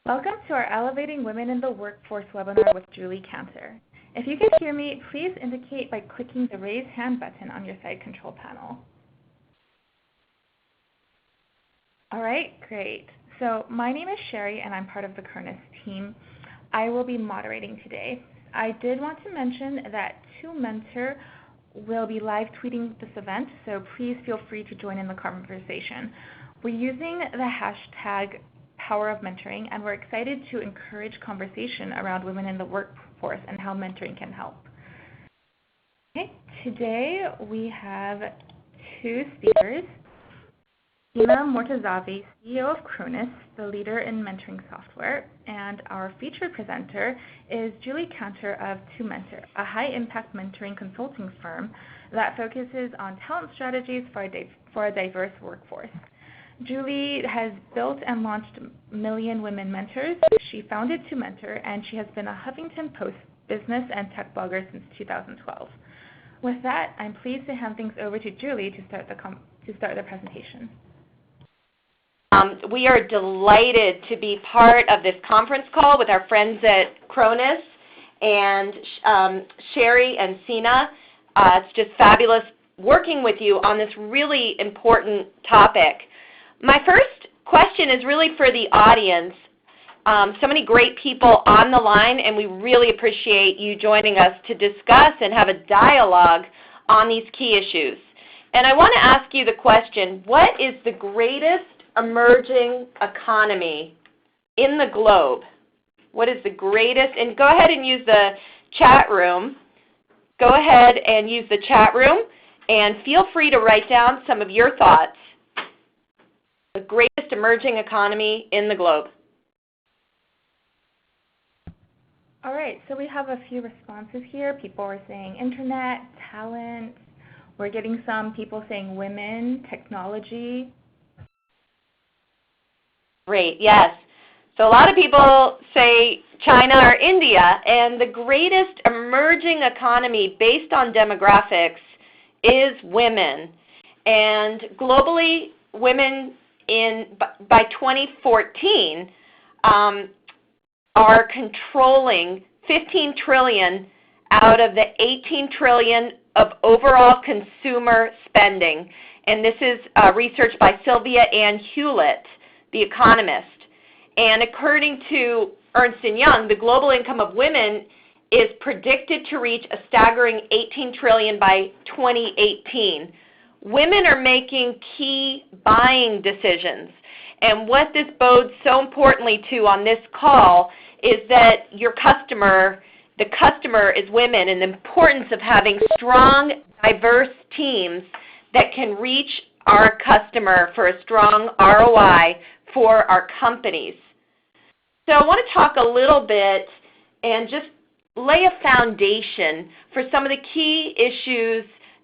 Welcome to our Elevating Women in the Workforce webinar with Julie Kantor. If you can hear me, please indicate by clicking the raise hand button on your side control panel. All right, great. So my name is Sherry and I'm part of the Cronus team. I will be moderating today. I did want to mention that Twomentor will be live tweeting this event, so please feel free to join in the conversation. We're using the hashtag Power of Mentoring, and we're excited to encourage conversation around women in the workforce and how mentoring can help. Okay, today we have two speakers. Ina Mortazavi, CEO of Cronus, the leader in mentoring software, and our featured presenter is Julie Kantor of Twomentor, a high-impact mentoring consulting firm that focuses on talent strategies for a diverse workforce. Julie has built and launched Million Women Mentors. She founded Twomentor, and she has been a Huffington Post business and tech blogger since 2012. With that, I'm pleased to hand things over to Julie to start the presentation. We are delighted to be part of this conference call with our friends at Cronus and Sherry and Sina. It's just fabulous working with you on this really important topic. My first question is really for the audience. So many great people on the line, and we really appreciate you joining us to discuss and have a dialogue on these key issues. And I want to ask you the question, what is the greatest emerging economy in the globe? What is the greatest? And go ahead and use the chat room. Go ahead and use the chat room, and feel free to write down some of your thoughts. The greatest emerging economy in the globe. All right, so we have a few responses here. People are saying internet, talent. We're getting some people saying women, technology. Great, yes. So a lot of people say China or India, and the greatest emerging economy based on demographics is women. And globally, women by 2014 are controlling 15 trillion out of the 18 trillion of overall consumer spending. And this is research by Sylvia Ann Hewlett, the economist. And according to Ernst & Young, the global income of women is predicted to reach a staggering 18 trillion by 2018. Women are making key buying decisions. And what this bodes so importantly to on this call is that your customer, the customer is women, and the importance of having strong, diverse teams that can reach our customer for a strong ROI for our companies. So I want to talk a little bit and just lay a foundation for some of the key issues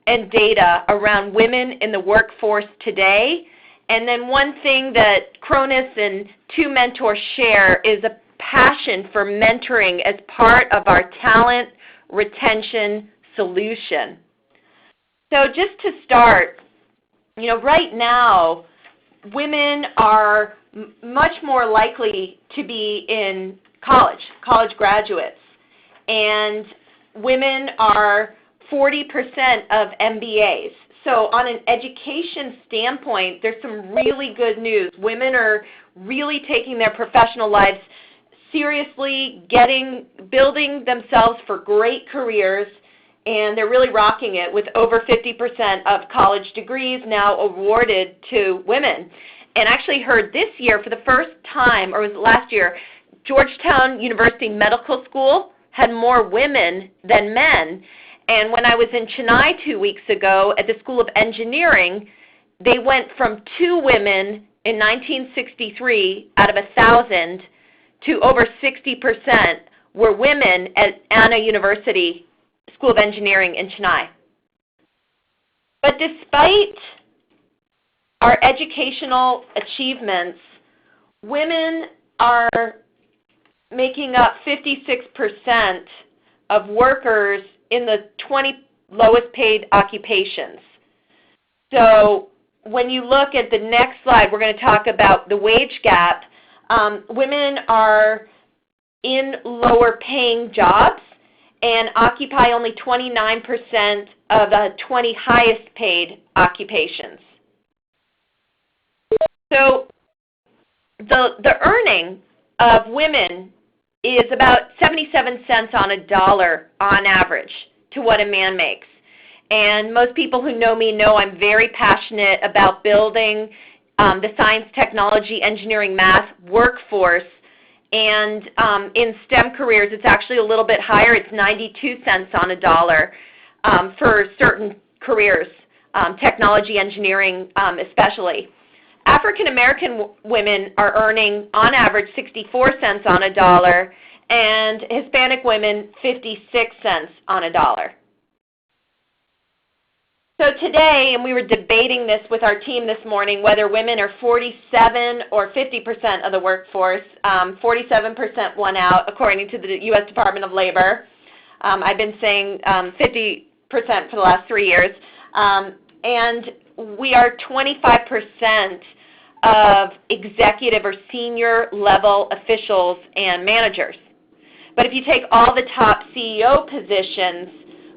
and data around women in the workforce today. And then one thing that Cronus and Twomentor share is a passion for mentoring as part of our talent retention solution. So just to start, right now, women are much more likely to be in college graduates, and women are 40% of MBAs. So on an education standpoint, there's some really good news. Women are really taking their professional lives seriously, building themselves for great careers, and they're really rocking it with over 50% of college degrees now awarded to women. And actually heard this year for the first time, or was it last year, Georgetown University Medical School had more women than men. And when I was in Chennai 2 weeks ago at the School of Engineering, they went from 2 women in 1963 out of 1,000 to over 60% were women at Anna University School of Engineering in Chennai. But despite our educational achievements, women are making up 56% of workers in the 20 lowest paid occupations. So when you look at the next slide, we're going to talk about the wage gap. women are in lower paying jobs and occupy only 29% of the 20 highest paid occupations. So the earning of women is about 77 cents on a dollar on average to what a man makes. And most people who know me know I'm very passionate about building the science, technology, engineering, math workforce. And in STEM careers, it's actually a little bit higher. It's 92 cents on a dollar for certain careers, technology, engineering especially. African American women are earning, on average, 64 cents on a dollar, and Hispanic women, 56 cents on a dollar. So today, and we were debating this with our team this morning, whether women are 47 or 50% of the workforce. 47% won out, according to the U.S. Department of Labor. I've been saying 50% for the last 3 years. And we are 25% of executive or senior level officials and managers. But if you take all the top CEO positions,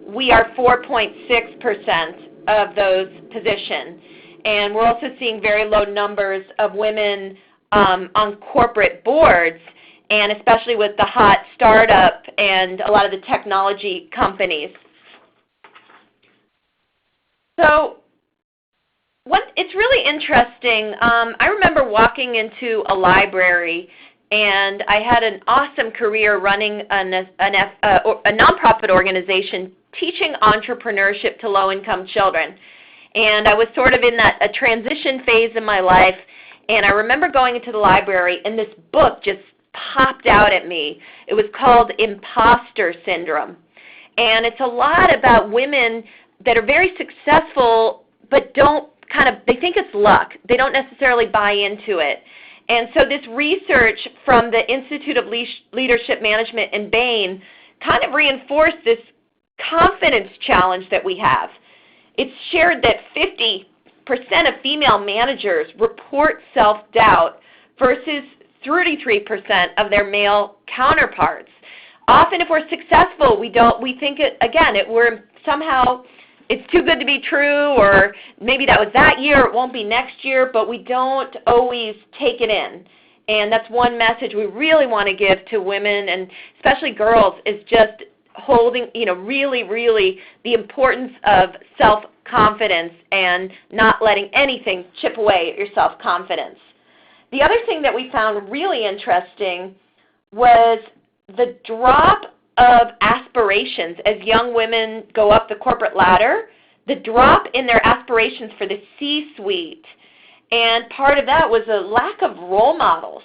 we are 4.6% of those positions. And we're also seeing very low numbers of women on corporate boards, and especially with the hot startup and a lot of the technology companies. So it's really interesting. I remember walking into a library, and I had an awesome career running a nonprofit organization teaching entrepreneurship to low-income children. And I was sort of in a transition phase in my life, and I remember going into the library, and this book just popped out at me. It was called Imposter Syndrome. And it's a lot about women that are very successful but they think it's luck. They don't necessarily buy into it. And so this research from the Institute of Leadership Management in Bain kind of reinforced this confidence challenge that we have. It's shared that 50% of female managers report self-doubt versus 33% of their male counterparts. Often if we're successful, we think it's too good to be true, or maybe that was that year, it won't be next year, but we don't always take it in. And that's one message we really want to give to women, and especially girls, is just holding, really, really the importance of self-confidence and not letting anything chip away at your self-confidence. The other thing that we found really interesting was the drop of aspirations as young women go up the corporate ladder, the drop in their aspirations for the C-suite. And part of that was a lack of role models.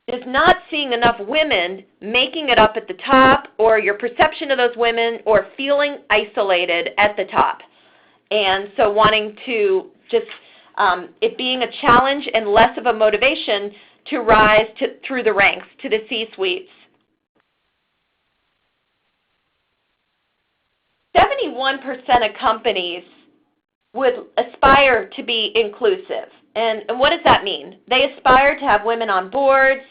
Is not seeing enough women making it up at the top, or your perception of those women, or feeling isolated at the top. And so wanting to just, it being a challenge and less of a motivation to rise through the ranks to the C-suites. 71% of companies would aspire to be inclusive. And what does that mean? They aspire to have women on boards.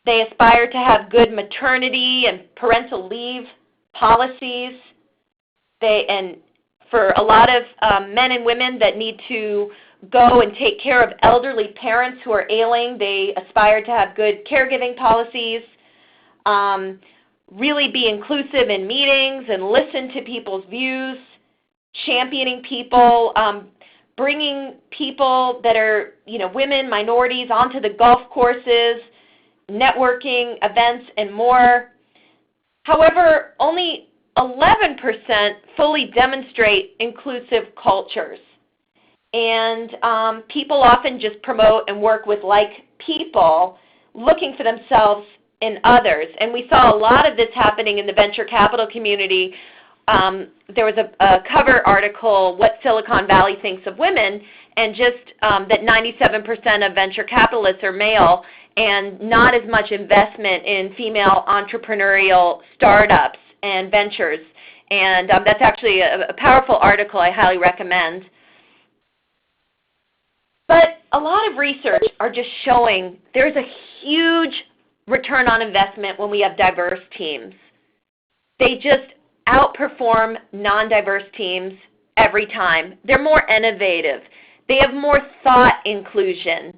They aspire to have good maternity and parental leave policies. And for a lot of men and women that need to go and take care of elderly parents who are ailing, they aspire to have good caregiving policies. Really be inclusive in meetings and listen to people's views, championing people, bringing people that are, women, minorities onto the golf courses, networking, events, and more. However, only 11% fully demonstrate inclusive cultures. And people often just promote and work with like people, looking for themselves in others. And we saw a lot of this happening in the venture capital community. There was a cover article, What Silicon Valley Thinks of Women, and just that 97% of venture capitalists are male, and not as much investment in female entrepreneurial startups and ventures. And that's actually a powerful article I highly recommend. But a lot of research are just showing there's a huge return on investment when we have diverse teams. They just outperform non-diverse teams every time. They're more innovative. They have more thought inclusion.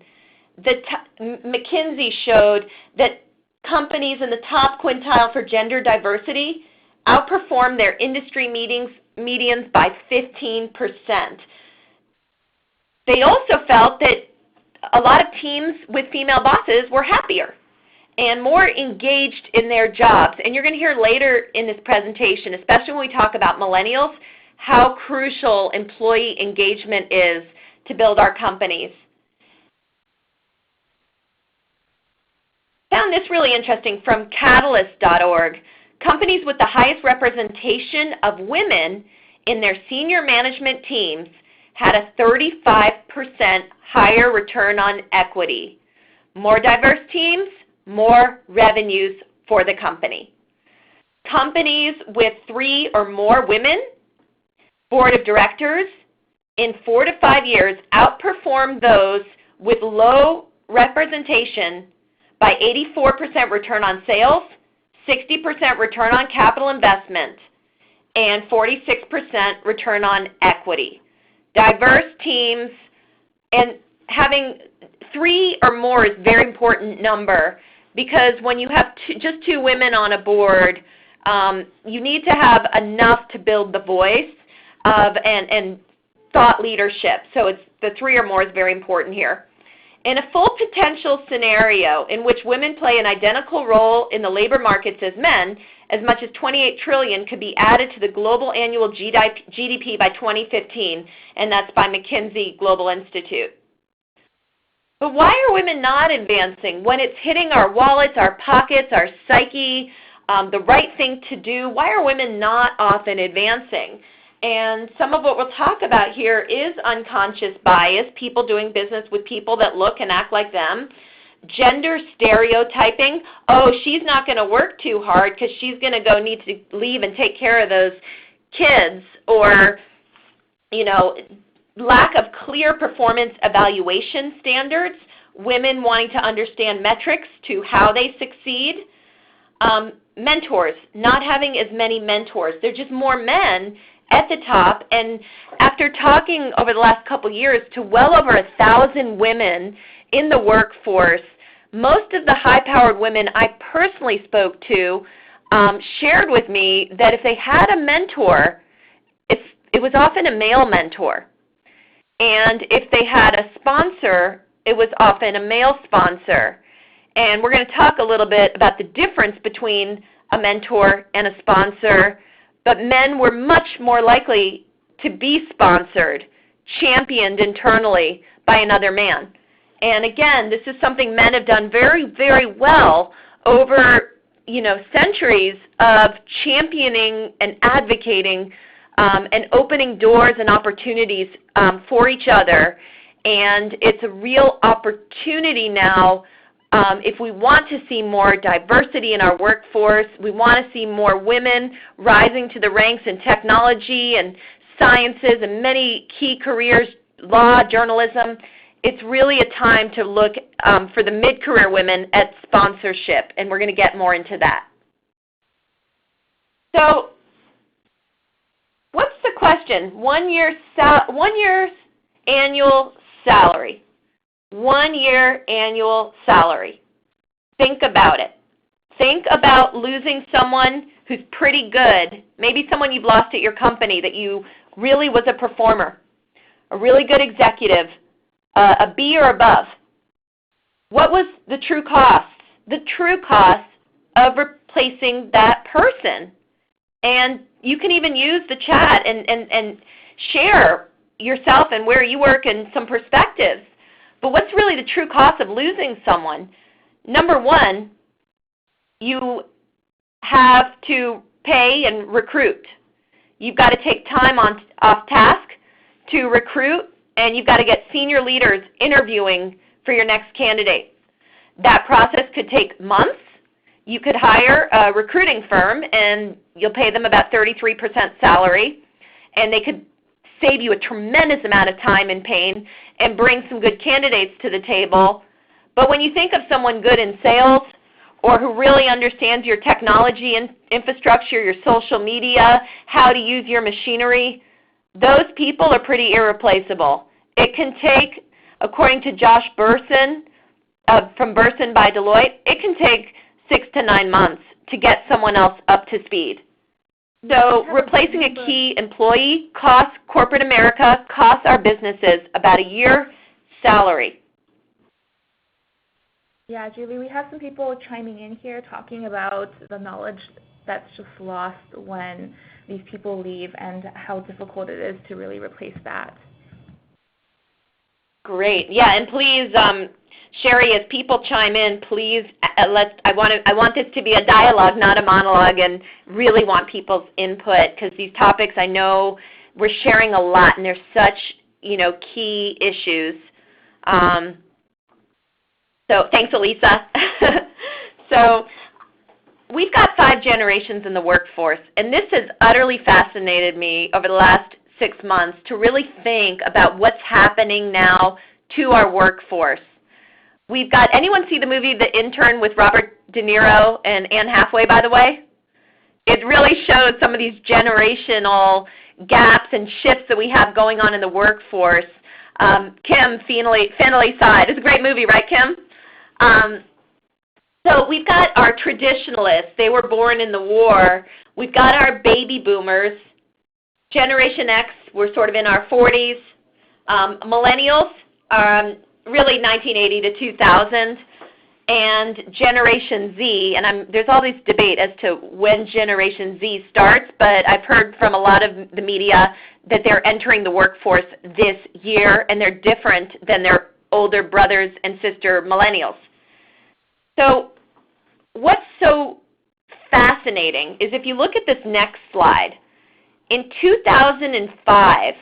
McKinsey showed that companies in the top quintile for gender diversity outperform their industry medians by 15%. They also felt that a lot of teams with female bosses were happier and more engaged in their jobs. And you're going to hear later in this presentation, especially when we talk about millennials, how crucial employee engagement is to build our companies. Found this really interesting from Catalyst.org. Companies with the highest representation of women in their senior management teams had a 35% higher return on equity. More diverse teams, more revenues for the company. Companies with 3 or more women, board of directors, in 4 to 5 years outperformed those with low representation by 84% return on sales, 60% return on capital investment, and 46% return on equity. Diverse teams, and having 3 or more is a very important number, because when you have just 2 women on a board, you need to have enough to build the voice of and thought leadership. So it's the 3 or more is very important here. In a full potential scenario in which women play an identical role in the labor markets as men, as much as $28 trillion could be added to the global annual GDP by 2015, and that's by McKinsey Global Institute. But why are women not advancing when it's hitting our wallets, our pockets, our psyche, the right thing to do? Why are women not often advancing? And some of what we'll talk about here is unconscious bias, people doing business with people that look and act like them, gender stereotyping. Oh, she's not going to work too hard because she's going to need to leave and take care of those kids, or, lack of clear performance evaluation standards, women wanting to understand metrics to how they succeed. Mentors, not having as many mentors. There are just more men at the top, and after talking over the last couple years to well over 1,000 women in the workforce, most of the high-powered women I personally spoke to shared with me that if they had a mentor, it was often a male mentor. And if they had a sponsor, it was often a male sponsor. And we're going to talk a little bit about the difference between a mentor and a sponsor. But men were much more likely to be sponsored, championed internally by another man. And again, this is something men have done very, very well over, centuries of championing and advocating and opening doors and opportunities for each other. And it's a real opportunity now. If we want to see more diversity in our workforce, we want to see more women rising to the ranks in technology and sciences and many key careers, law, journalism, it's really a time to look for the mid-career women at sponsorship, and we're going to get more into that. So what's the question? 1 year's annual salary. 1 year annual salary. Think about it. Think about losing someone who's pretty good, maybe someone you've lost at your company that you really was a performer, a really good executive, a B or above. What was the true cost? The true cost of replacing that person. And you can even use the chat and share yourself and where you work and some perspectives. But what's really the true cost of losing someone? Number one, you have to pay and recruit. You've got to take time off task to recruit, and you've got to get senior leaders interviewing for your next candidate. That process could take months. You could hire a recruiting firm, and you'll pay them about 33% salary, and they could save you a tremendous amount of time and pain and bring some good candidates to the table. But when you think of someone good in sales or who really understands your technology infrastructure, your social media, how to use your machinery, those people are pretty irreplaceable. It can take, according to Josh Pearson from Pearson by Deloitte, it can take 6 to 9 months to get someone else up to speed. So replacing a key employee costs corporate America, costs our businesses about a year's salary. Yeah, Julie, we have some people chiming in here talking about the knowledge that's just lost when these people leave and how difficult it is to really replace that. Great. Yeah, and please, Sherry, as people chime in, please I want this to be a dialogue, not a monologue, and really want people's input because these topics, I know we're sharing a lot, and they're such key issues. So thanks, Elisa. So we've got 5 generations in the workforce, and this has utterly fascinated me over the last 6 months to really think about what's happening now to our workforce. We've got, anyone see the movie The Intern with Robert De Niro and Anne Hathaway, by the way? It really shows some of these generational gaps and shifts that we have going on in the workforce. Kim finally saw it. It's a great movie, right, Kim? So we've got our traditionalists. They were born in the war. We've got our baby boomers. Generation X, we're sort of in our 40s. Millennials are really 1980 to 2000. And Generation Z, and there's all this debate as to when Generation Z starts, but I've heard from a lot of the media that they're entering the workforce this year, and they're different than their older brothers and sister millennials. So what's so fascinating is if you look at this next slide, in 2005,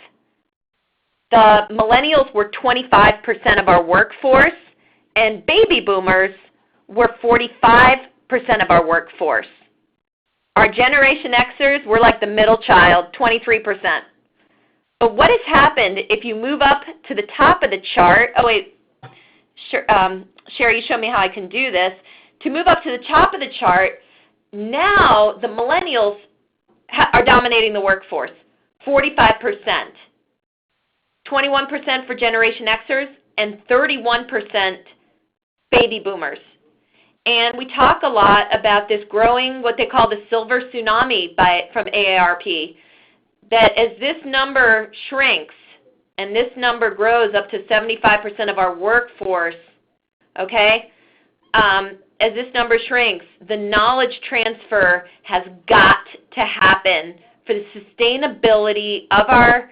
the millennials were 25% of our workforce, and baby boomers were 45% of our workforce. Our Generation Xers were like the middle child, 23%. But what has happened if you move up to the top of the chart? Oh, wait. Sherry, you show me how I can do this. To move up to the top of the chart, now the millennials are dominating the workforce, 45%. 21% for Generation Xers and 31% baby boomers. And we talk a lot about this growing, what they call the silver tsunami from AARP, that as this number shrinks and this number grows up to 75% of our workforce, okay, as this number shrinks, the knowledge transfer has got to happen for the sustainability of our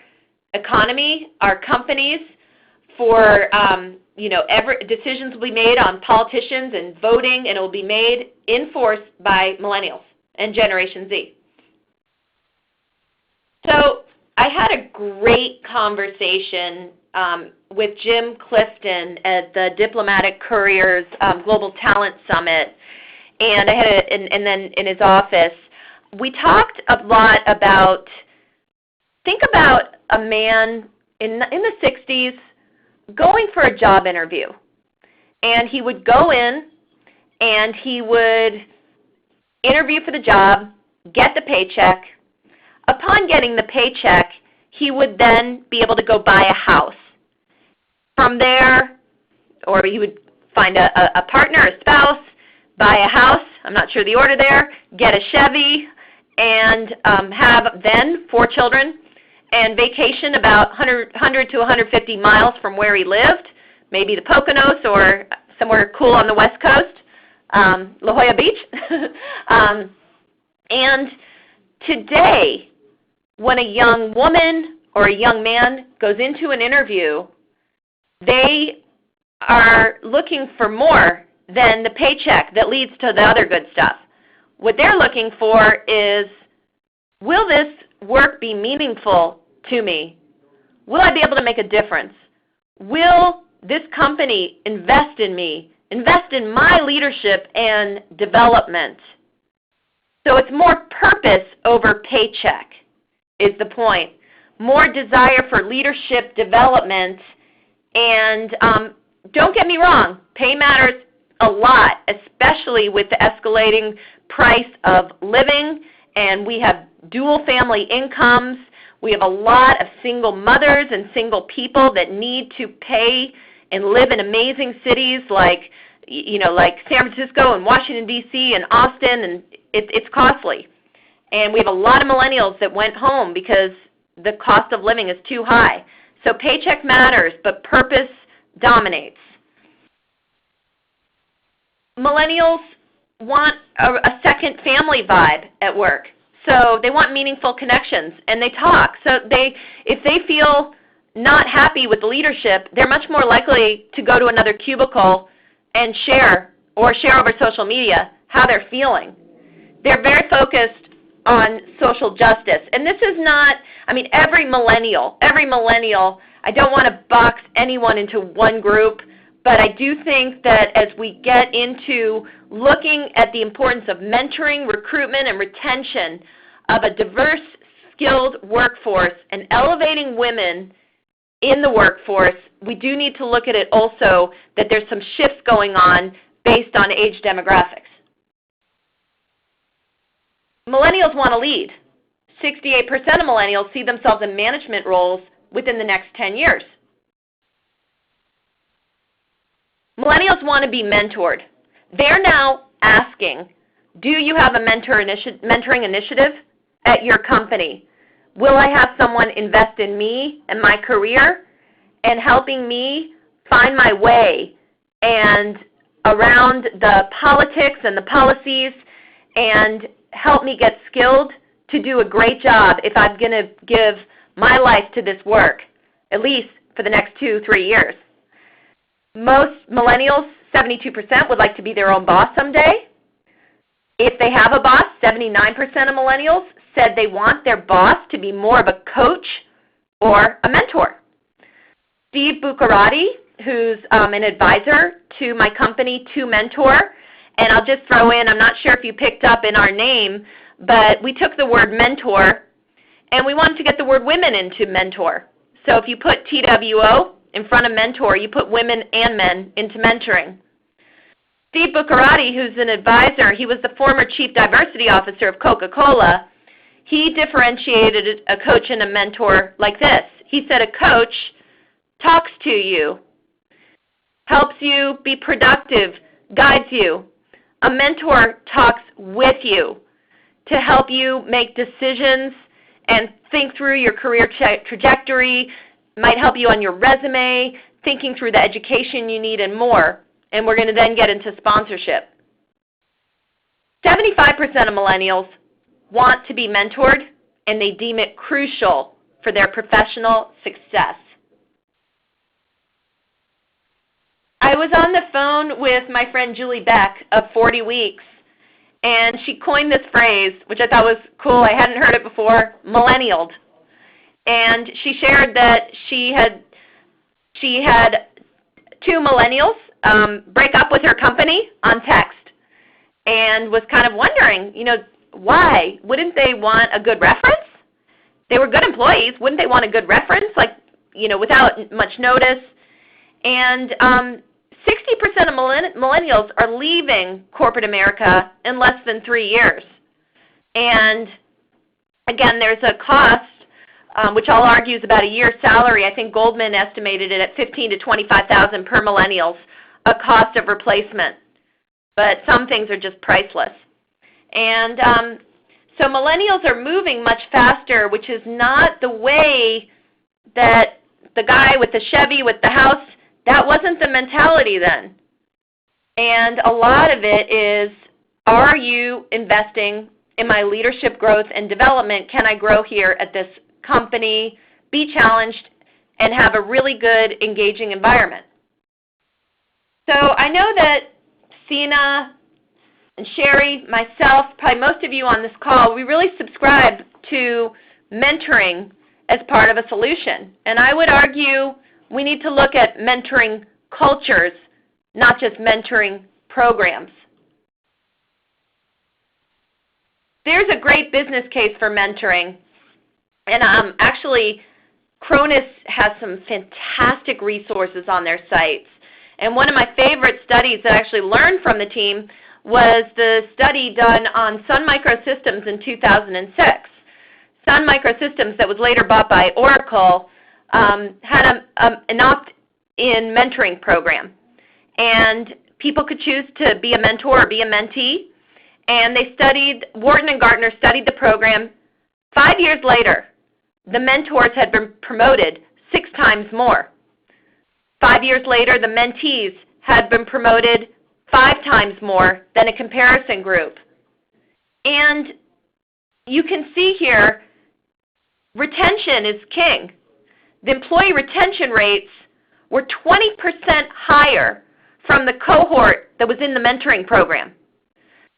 economy, our companies, for decisions will be made on politicians and voting, and it will be made in force by millennials and Generation Z. So I had a great conversation with Jim Clifton at the Diplomatic Courier's Global Talent Summit, and I had and then in his office, we talked a lot about, think about a man in the 60s going for a job interview. And he would go in and he would interview for the job, get the paycheck. Upon getting the paycheck, he would then be able to go buy a house. From there, or he would find a partner, a spouse, buy a house, I'm not sure the order there, get a Chevy, and have then 4 children, and vacation about 100 to 150 miles from where he lived, maybe the Poconos or somewhere cool on the West Coast, La Jolla Beach. And today, when a young woman or a young man goes into an interview, they are looking for more than the paycheck that leads to the other good stuff. What they're looking for is, will this work be meaningful to me? Will I be able to make a difference? Will this company invest in me, invest in my leadership and development? So it's more purpose over paycheck is the point. more desire for leadership development. And don't get me wrong, pay matters a lot, especially with the escalating price of living, and we have dual family incomes. We have a lot of single mothers and single people that need to pay and live in amazing cities like San Francisco and Washington, D.C. and Austin, and it's costly. And we have a lot of millennials that went home because the cost of living is too high. So paycheck matters, but purpose dominates. Millennials want a second family vibe at work. So they want meaningful connections, and they talk. So if they feel not happy with the leadership, they're much more likely to go to another cubicle and share over social media how they're feeling. They're very focused on social justice. And this is not, every millennial, I don't want to box anyone into one group, but I do think that as we get into looking at the importance of mentoring, recruitment, and retention of a diverse, skilled workforce and elevating women in the workforce, we do need to look at it also that there's some shifts going on based on age demographics. Millennials want to lead. 68% of millennials see themselves in management roles within the next 10 years. Millennials want to be mentored. They're now asking, do you have a mentoring initiative at your company? Will I have someone invest in me and my career and helping me find my way and around the politics and the policies and help me get skilled to do a great job if I'm going to give my life to this work, at least for the next 2-3 years? Most millennials, 72%, would like to be their own boss someday. If they have a boss, 79% of millennials said they want their boss to be more of a coach or a mentor. Steve Bucciarati, who's an advisor to my company, Twomentor, and I'll just throw in, I'm not sure if you picked up in our name, but we took the word mentor and we wanted to get the word women into mentor. So if you put TWO in front of mentor, you put women and men into mentoring. Steve Bucciarati, who's an advisor, he was the former Chief Diversity Officer of Coca-Cola. He differentiated a coach and a mentor like this. He said a coach talks to you, helps you be productive, guides you. A mentor talks with you to help you make decisions and think through your career trajectory, might help you on your resume, thinking through the education you need and more. And we're going to then get into sponsorship. 75% of millennials want to be mentored, and they deem it crucial for their professional success. I was on the phone with my friend Julie Beck of 40 Weeks, and she coined this phrase, which I thought was cool. I hadn't heard it before, millennialed. And she shared that she had 2 millennials break up with her company on text and was kind of wondering, why? Wouldn't they want a good reference? They were good employees. Wouldn't they want a good reference, without much notice? And 60% of millennials are leaving corporate America in less than 3 years. And again, there's a cost, which I'll argue is about a year's salary. I think Goldman estimated it at $15,000 to $25,000 per millennials, a cost of replacement. But some things are just priceless. And so millennials are moving much faster, which is not the way that the guy with the Chevy with the house, that wasn't the mentality then. And a lot of it is, are you investing in my leadership growth and development? Can I grow here at this company, be challenged, and have a really good, engaging environment? So I know that Sina and Sherry, myself, probably most of you on this call, we really subscribe to mentoring as part of a solution. And I would argue we need to look at mentoring cultures, not just mentoring programs. There's a great business case for mentoring. And actually, Cronus has some fantastic resources on their sites. And one of my favorite studies that I actually learned from the team was the study done on Sun Microsystems in 2006. Sun Microsystems, that was later bought by Oracle, had an opt-in mentoring program. And people could choose to be a mentor or be a mentee. And they studied, Wharton and Gartner studied the program. 5 years later, the mentors had been promoted 6 times more. 5 years later, the mentees had been promoted 5 times more than a comparison group. And you can see here, retention is king. The employee retention rates were 20% higher from the cohort that was in the mentoring program.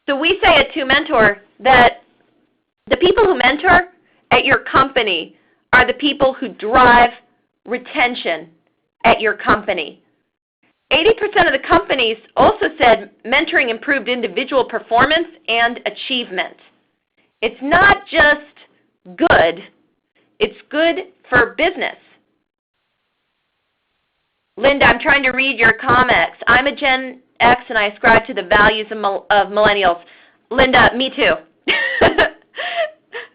So we say at Twomentor that the people who mentor at your company are the people who drive retention at your company. 80% of the companies also said mentoring improved individual performance and achievement. It's not just good, it's good for business. Linda, I'm trying to read your comments. I'm a Gen X and I ascribe to the values of millennials. Linda, me too.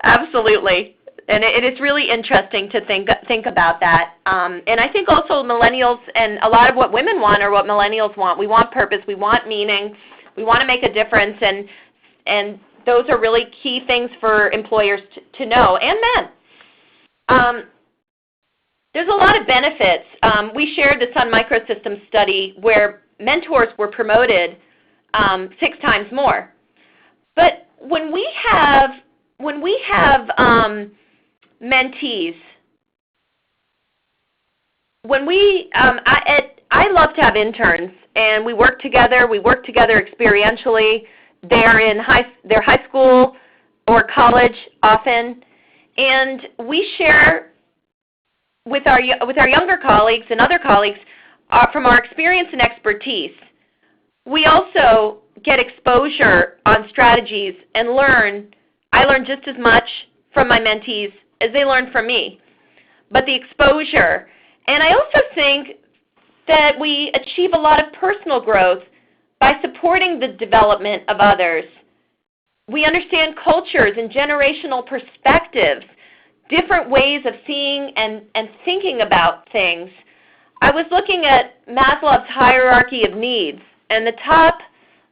Absolutely. And it is really interesting to think about that. And I think also millennials and a lot of what women want are what millennials want. We want purpose. We want meaning. We want to make a difference. And those are really key things for employers to know, and men. There's a lot of benefits. We shared the Sun Microsystems study where mentors were promoted 6 times more. But when we have mentees, I love to have interns, and we work together. We work together experientially. They're high school or college often, and we share with our younger colleagues and other colleagues from our experience and expertise. We also get exposure on strategies and I learn just as much from my mentees as they learn from me. But the exposure, and I also think that we achieve a lot of personal growth by supporting the development of others. We understand cultures and generational perspectives, different ways of seeing and thinking about things. I was looking at Maslow's hierarchy of needs, and the top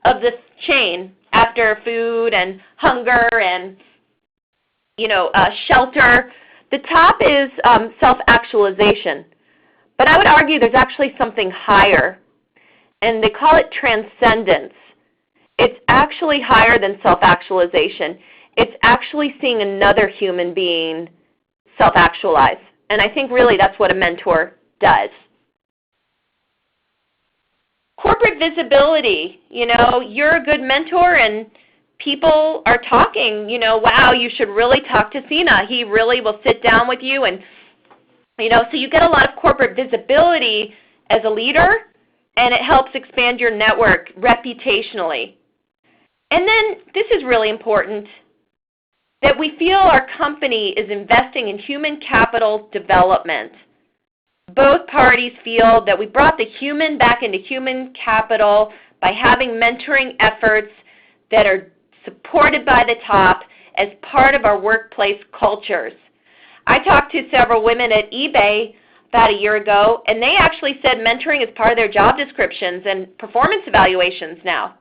of the chain after food and hunger and shelter, the top is self-actualization. But I would argue there's actually something higher, and they call it transcendence. It's actually higher than self-actualization. It's actually seeing another human being self-actualize. And I think really that's what a mentor does. Corporate visibility, you're a good mentor and people are talking, wow, you should really talk to Sina. He really will sit down with you. And, so you get a lot of corporate visibility as a leader, and it helps expand your network reputationally. And then this is really important, that we feel our company is investing in human capital development. Both parties feel that we brought the human back into human capital by having mentoring efforts that are supported by the top as part of our workplace cultures. I talked to several women at eBay about a year ago, and they actually said mentoring is part of their job descriptions and performance evaluations now.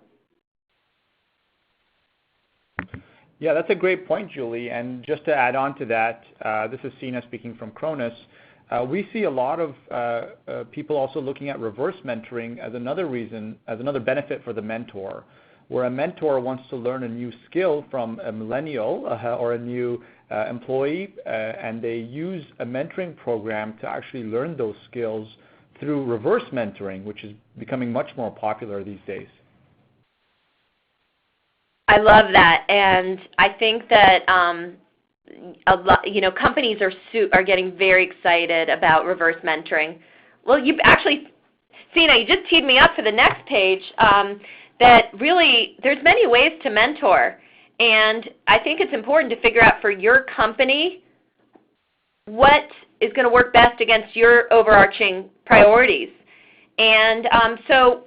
Yeah, that's a great point, Julie. And just to add on to that, this is Sina speaking from Cronus. We see a lot of people also looking at reverse mentoring as another benefit for the mentor, where a mentor wants to learn a new skill from a millennial or a new employee, and they use a mentoring program to actually learn those skills through reverse mentoring, which is becoming much more popular these days. I love that, and I think that companies are getting very excited about reverse mentoring. Well, Sina, you just teed me up for the next page. That really, there's many ways to mentor, and I think it's important to figure out for your company what is going to work best against your overarching priorities. And so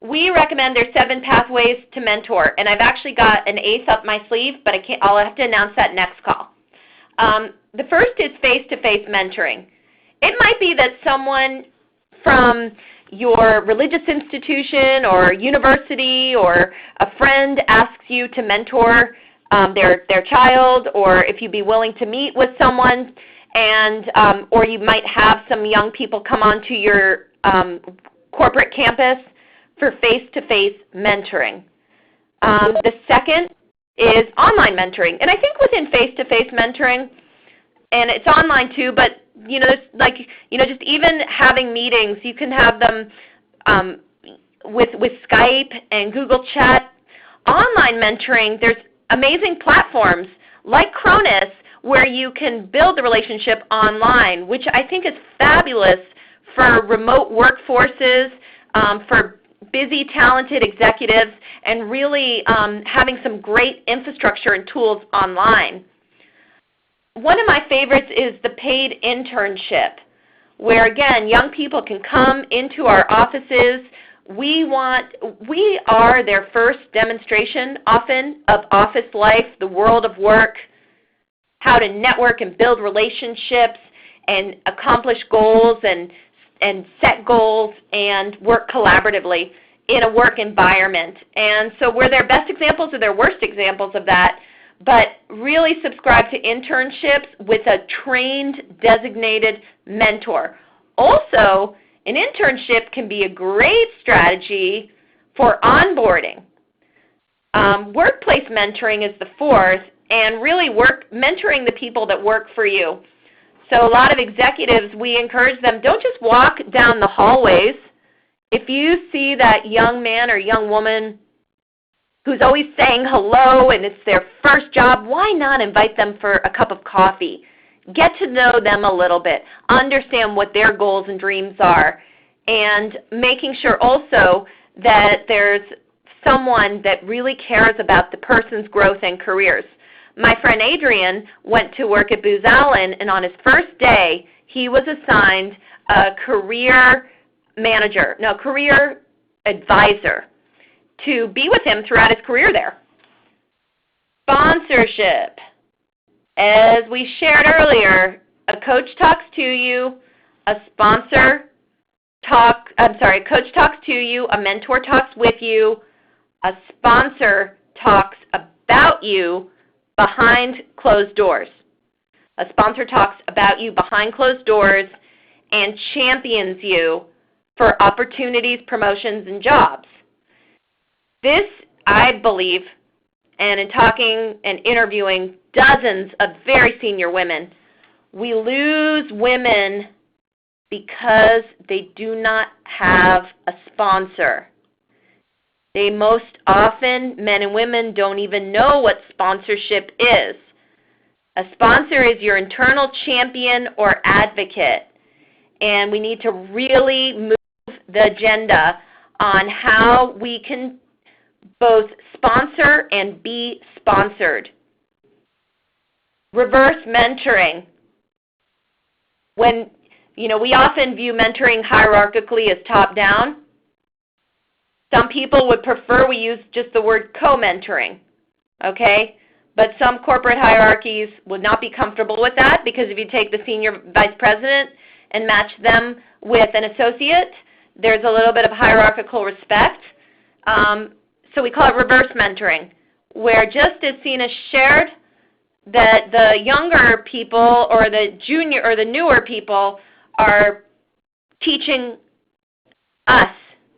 we recommend there's 7 pathways to mentor, and I've actually got an 8th up my sleeve, but I'll have to announce that next call. The first is face-to-face mentoring. It might be that someone from your religious institution or university or a friend asks you to mentor their child, or if you'd be willing to meet with someone, and or you might have some young people come onto your corporate campus for face-to-face mentoring. The second is online mentoring, and I think within face-to-face mentoring, and it's online too, but just even having meetings, you can have them with Skype and Google Chat. Online mentoring, there's amazing platforms like Cronus where you can build the relationship online, which I think is fabulous for remote workforces, for busy, talented executives, and really having some great infrastructure and tools online. One of my favorites is the paid internship, where, again, young people can come into our offices. We are their first demonstration, often, of office life, the world of work, how to network and build relationships and accomplish goals and set goals and work collaboratively in a work environment. And so we're their best examples or their worst examples of that, but really subscribe to internships with a trained, designated mentor. Also, an internship can be a great strategy for onboarding. Workplace mentoring is the 4th, and really mentoring the people that work for you. So a lot of executives, we encourage them, don't just walk down the hallways. If you see that young man or young woman who's always saying hello and it's their first job, why not invite them for a cup of coffee? Get to know them a little bit, understand what their goals and dreams are, and making sure also that there's someone that really cares about the person's growth and careers. My friend Adrian went to work at Booz Allen, and on his first day, he was assigned a career advisor to be with him throughout his career there. Sponsorship. As we shared earlier, a coach talks to you, a coach talks to you, a mentor talks with you, a sponsor talks about you behind closed doors. A sponsor talks about you behind closed doors and champions you for opportunities, promotions, and jobs. This, I believe, and in talking and interviewing dozens of very senior women, we lose women because they do not have a sponsor. They most often, men and women, don't even know what sponsorship is. A sponsor is your internal champion or advocate, and we need to really move the agenda on how we can both sponsor and be sponsored. Reverse mentoring. When, we often view mentoring hierarchically as top-down. Some people would prefer we use just the word co-mentoring, okay? But some corporate hierarchies would not be comfortable with that, because if you take the senior vice president and match them with an associate, there's a little bit of hierarchical respect. So we call it reverse mentoring, where just as Sina shared, that the younger people or the junior or the newer people are teaching us,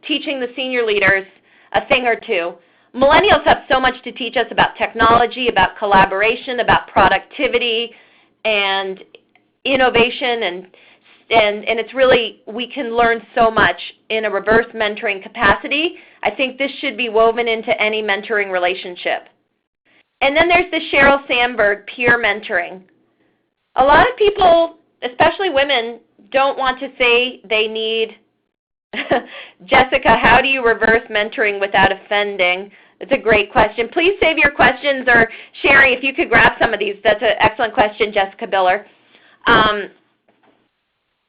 teaching the senior leaders a thing or two. Millennials have so much to teach us about technology, about collaboration, about productivity and innovation, and it's really, we can learn so much in a reverse mentoring capacity. I think this should be woven into any mentoring relationship. And then there's the Sheryl Sandberg peer mentoring. A lot of people, especially women, don't want to say they need Jessica, how do you reverse mentoring without offending? It's a great question. Please save your questions, or Sherry, if you could grab some of these. That's an excellent question, Jessica Biller.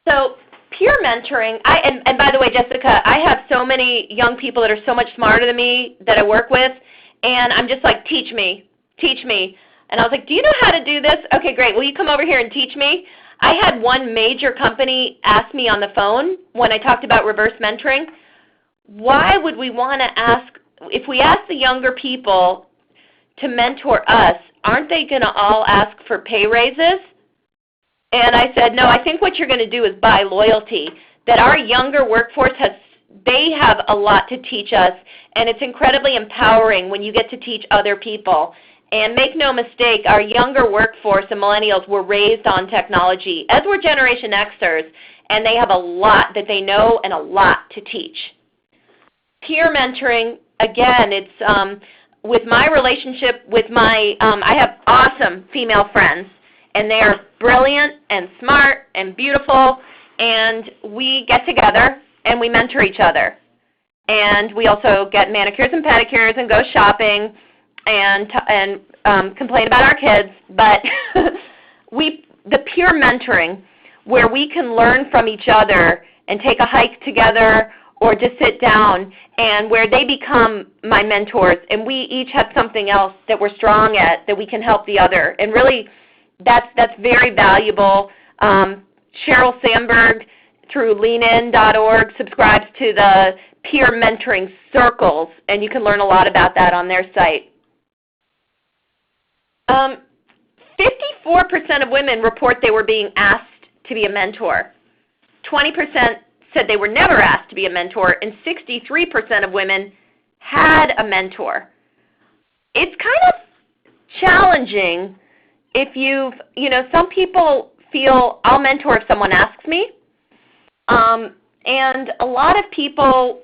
So peer mentoring, and by the way, Jessica, I have so many young people that are so much smarter than me that I work with, and I'm just like, teach me, teach me. And I was like, do you know how to do this? Okay, great. Will you come over here and teach me? I had one major company ask me on the phone when I talked about reverse mentoring, why would we want to ask, if we ask the younger people to mentor us, aren't they going to all ask for pay raises? And I said, no, I think what you're going to do is buy loyalty, that our younger workforce they have a lot to teach us, and it's incredibly empowering when you get to teach other people. And make no mistake, our younger workforce and millennials were raised on technology, as were Generation Xers, and they have a lot that they know and a lot to teach. Peer mentoring, again, it's with my relationship with my, I have awesome female friends, and they are brilliant and smart and beautiful, and we get together and we mentor each other. And we also get manicures and pedicures and go shopping and complain about our kids. But the peer mentoring, where we can learn from each other and take a hike together or just sit down, and where they become my mentors, and we each have something else that we're strong at that we can help the other. And really, that's very valuable. Sheryl Sandberg through leanin.org subscribes to the peer mentoring circles, and you can learn a lot about that on their site. 54% of women report they were being asked to be a mentor. 20% said they were never asked to be a mentor, and 63% of women had a mentor. It's kind of challenging if some people feel I'll mentor if someone asks me, and a lot of people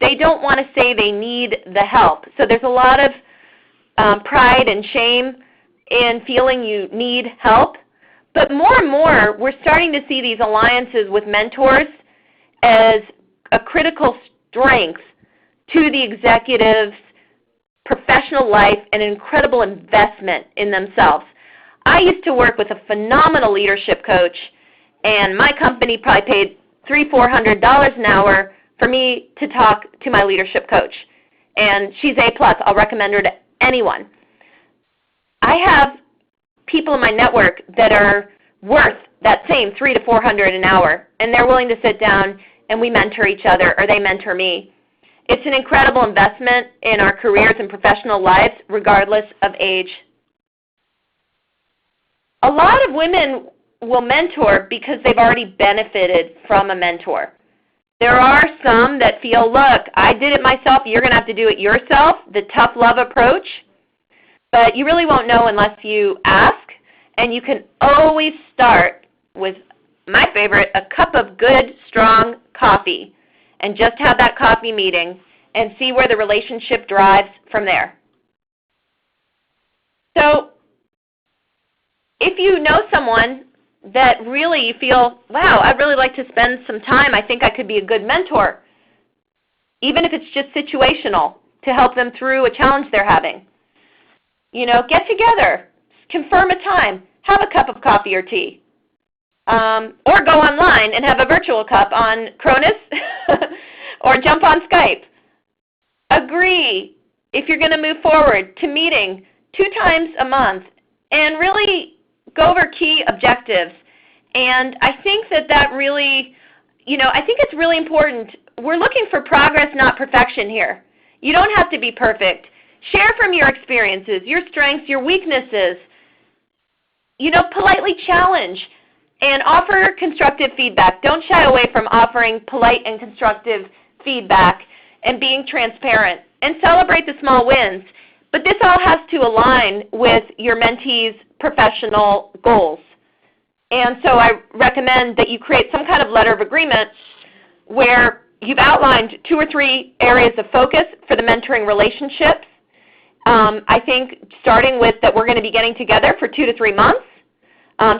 they don't want to say they need the help. So there's a lot of pride and shame in feeling you need help. But more and more, we're starting to see these alliances with mentors as a critical strength to the executive's professional life and an incredible investment in themselves. I used to work with a phenomenal leadership coach, and my company probably paid $300-400 an hour for me to talk to my leadership coach. And she's A+. I'll recommend her to anyone. I have people in my network that are worth that same $300-400 an hour, and they're willing to sit down and we mentor each other, or they mentor me. It's an incredible investment in our careers and professional lives, regardless of age. A lot of women will mentor because they've already benefited from a mentor. There are some that feel, look, I did it myself, you're going to have to do it yourself, the tough love approach. But you really won't know unless you ask, and you can always start with, my favorite, a cup of good, strong coffee, and just have that coffee meeting and see where the relationship drives from there. So if you know someone that really you feel, wow, I'd really like to spend some time, I think I could be a good mentor, even if it's just situational, to help them through a challenge they're having. Get together, confirm a time, have a cup of coffee or tea, or go online and have a virtual cup on Cronus or jump on Skype. Agree, if you're going to move forward, to meeting 2 times a month and really go over key objectives. And I think that really, I think it's really important. We're looking for progress, not perfection here. You don't have to be perfect. Share from your experiences, your strengths, your weaknesses. Politely challenge and offer constructive feedback. Don't shy away from offering polite and constructive feedback and being transparent, and celebrate the small wins. But this all has to align with your mentee's professional goals. And so I recommend that you create some kind of letter of agreement where you've outlined 2 or 3 areas of focus for the mentoring relationships. I think starting with that we're going to be getting together for 2 to 3 months.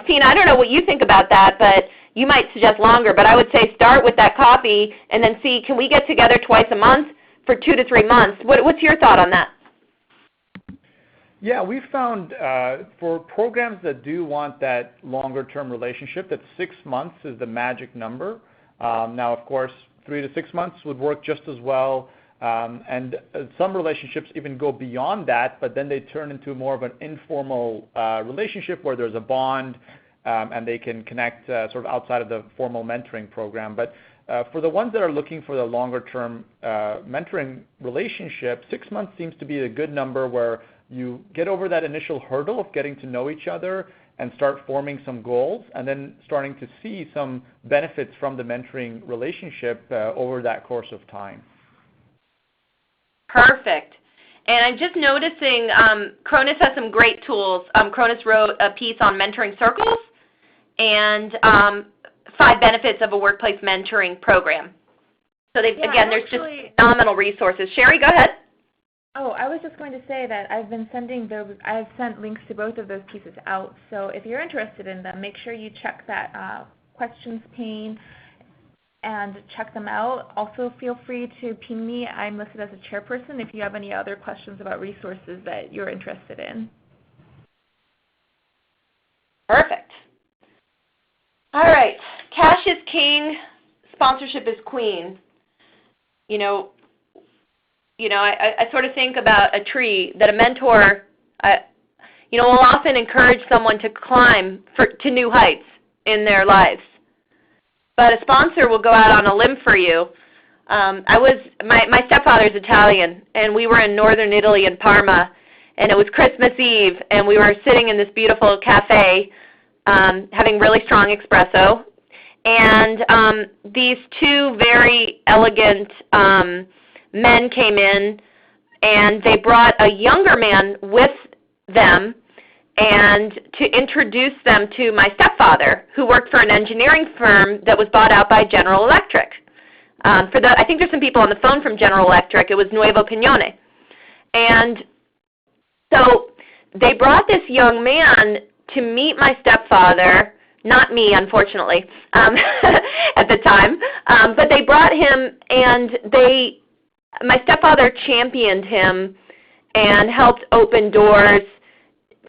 Tina, I don't know what you think about that, but you might suggest longer. But I would say start with that coffee and then see, can we get together twice a month for 2 to 3 months? What's your thought on that? Yeah, we found for programs that do want that longer-term relationship, that 6 months is the magic number. Now, of course, 3 to 6 months would work just as well. And some relationships even go beyond that, but then they turn into more of an informal relationship where there's a bond and they can connect sort of outside of the formal mentoring program. But for the ones that are looking for the longer-term mentoring relationship, 6 months seems to be a good number where you get over that initial hurdle of getting to know each other and start forming some goals and then starting to see some benefits from the mentoring relationship over that course of time. Perfect. And I'm just noticing Cronus has some great tools. Cronus wrote a piece on mentoring circles and 5 benefits of a workplace mentoring program. So there's just phenomenal resources. Sherry, go ahead. Oh, I was just going to say that I've sent links to both of those pieces out. So if you're interested in them, make sure you check that questions pane and check them out. Also, feel free to ping me. I'm listed as a chairperson if you have any other questions about resources that you're interested in. Perfect. All right. Cash is king. Sponsorship is queen. I sort of think about a tree that a mentor, will often encourage someone to climb to new heights in their lives. But a sponsor will go out on a limb for you. My stepfather's Italian, and we were in northern Italy in Parma, and it was Christmas Eve, and we were sitting in this beautiful cafe having really strong espresso. And these 2 very elegant men came in, and they brought a younger man with them and to introduce them to my stepfather, who worked for an engineering firm that was bought out by General Electric. I think there's some people on the phone from General Electric. It was Nuevo Pignone. And so they brought this young man to meet my stepfather, not me, unfortunately, at the time, but they brought him, and my stepfather championed him and helped open doors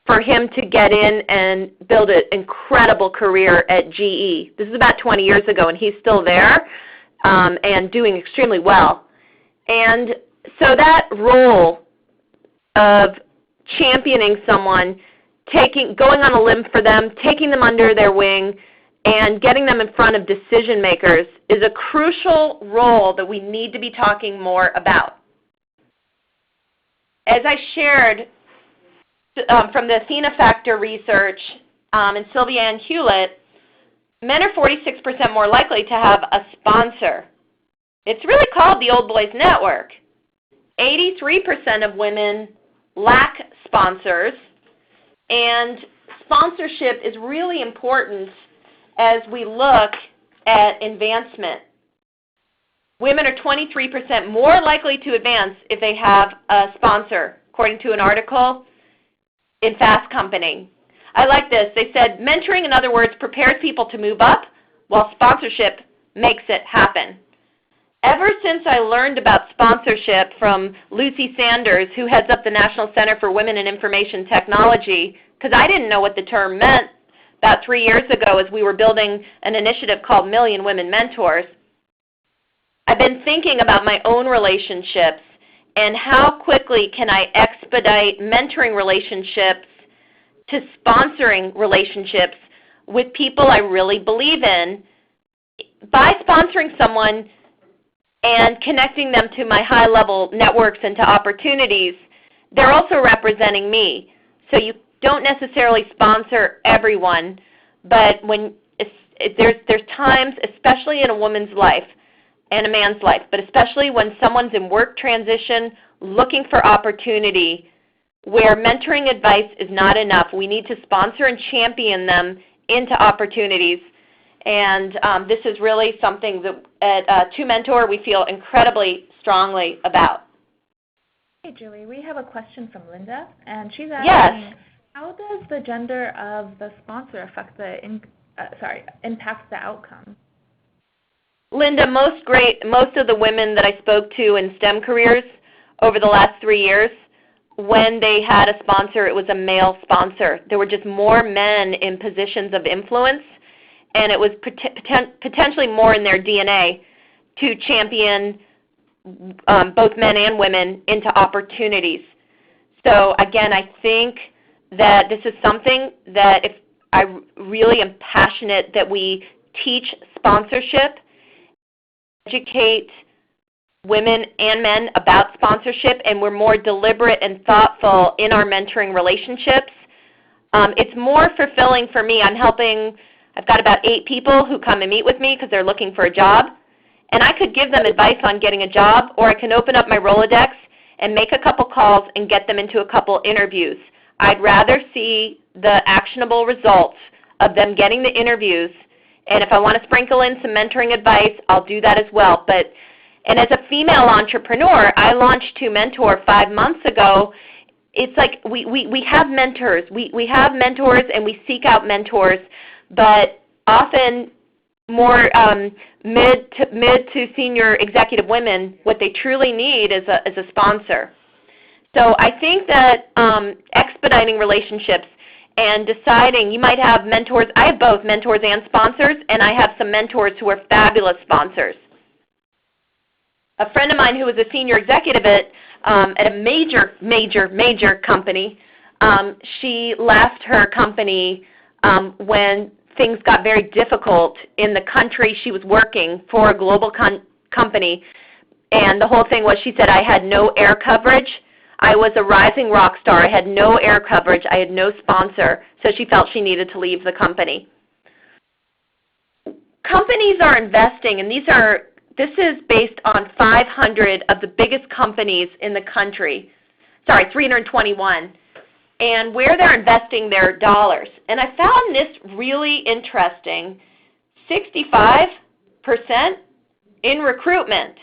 for him to get in and build an incredible career at GE. This is about 20 years ago, and he's still there and doing extremely well. And so that role of championing someone, going on a limb for them, taking them under their wing, and getting them in front of decision makers is a crucial role that we need to be talking more about. As I shared from the Athena Factor research and Sylvia Ann Hewlett, men are 46% more likely to have a sponsor. It's really called the Old Boys Network. 83% of women lack sponsors, and sponsorship is really important as we look at advancement. Women are 23% more likely to advance if they have a sponsor, according to an article in Fast Company. I like this. They said, mentoring, in other words, prepares people to move up, while sponsorship makes it happen. Ever since I learned about sponsorship from Lucy Sanders, who heads up the National Center for Women in Information Technology, because I didn't know what the term meant about 3 years ago as we were building an initiative called Million Women Mentors, I've been thinking about my own relationships and how quickly can I expedite mentoring relationships to sponsoring relationships with people I really believe in. By sponsoring someone and connecting them to my high-level networks and to opportunities, they're also representing me. So you don't necessarily sponsor everyone, but there's times, especially in a woman's life and a man's life, but especially when someone's in work transition looking for opportunity, where mentoring advice is not enough. We need to sponsor and champion them into opportunities. And this is really something that at Twomentor we feel incredibly strongly about. Hey, Julie, we have a question from Linda, and she's asking, yes, how does the gender of the sponsor affect impact the outcome? Linda, most of the women that I spoke to in STEM careers over the last 3 years when they had a sponsor, it was a male sponsor. There were just more men in positions of influence, and it was potentially more in their DNA to champion both men and women into opportunities. So again, I think that this is something that if I really am passionate that we teach sponsorship, educate women and men about sponsorship, and we're more deliberate and thoughtful in our mentoring relationships. It's more fulfilling for me. I've got about 8 people who come and meet with me because they're looking for a job, and I could give them advice on getting a job, or I can open up my Rolodex and make a couple calls and get them into a couple interviews. I'd rather see the actionable results of them getting the interviews, and if I want to sprinkle in some mentoring advice, I'll do that as well. And as a female entrepreneur, I launched Twomentor 5 months ago. It's like we have mentors. We have mentors, and we seek out mentors, but often more mid to senior executive women, what they truly need is a sponsor. So I think that expediting relationships and deciding, you might have mentors. I have both mentors and sponsors, and I have some mentors who are fabulous sponsors. A friend of mine who was a senior executive at a major company, she left her company when things got very difficult in the country she was working for, a global company. And the whole thing was, she said, I had no air coverage. I was a rising rock star. I had no air coverage. I had no sponsor. So she felt she needed to leave the company. Companies are investing, and this is based on 500 of the biggest companies in the country. 321. And where they're investing their dollars. And I found this really interesting. 65% in recruitment.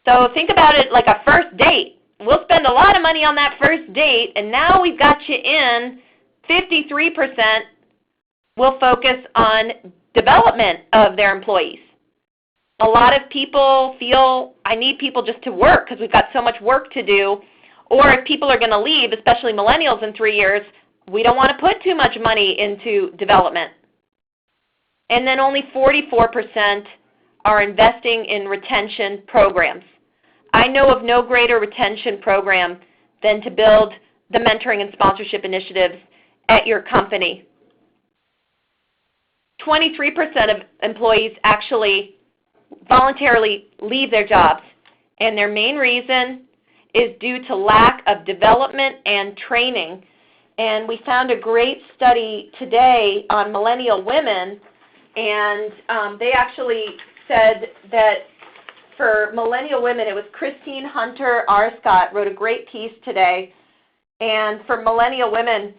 So think about it like a first date. We'll spend a lot of money on that first date, and now we've got you in. 53% will focus on development of their employees. A lot of people feel, I need people just to work because we've got so much work to do. Or if people are going to leave, especially millennials in 3 years, we don't want to put too much money into development. And then only 44% are investing in retention programs. I know of no greater retention program than to build the mentoring and sponsorship initiatives at your company. 23% of employees actually voluntarily leave their jobs, and their main reason is due to lack of development and training. And we found a great study today on millennial women, and they actually said that for millennial women, it was Christine Hunter Arscott wrote a great piece today, and for millennial women,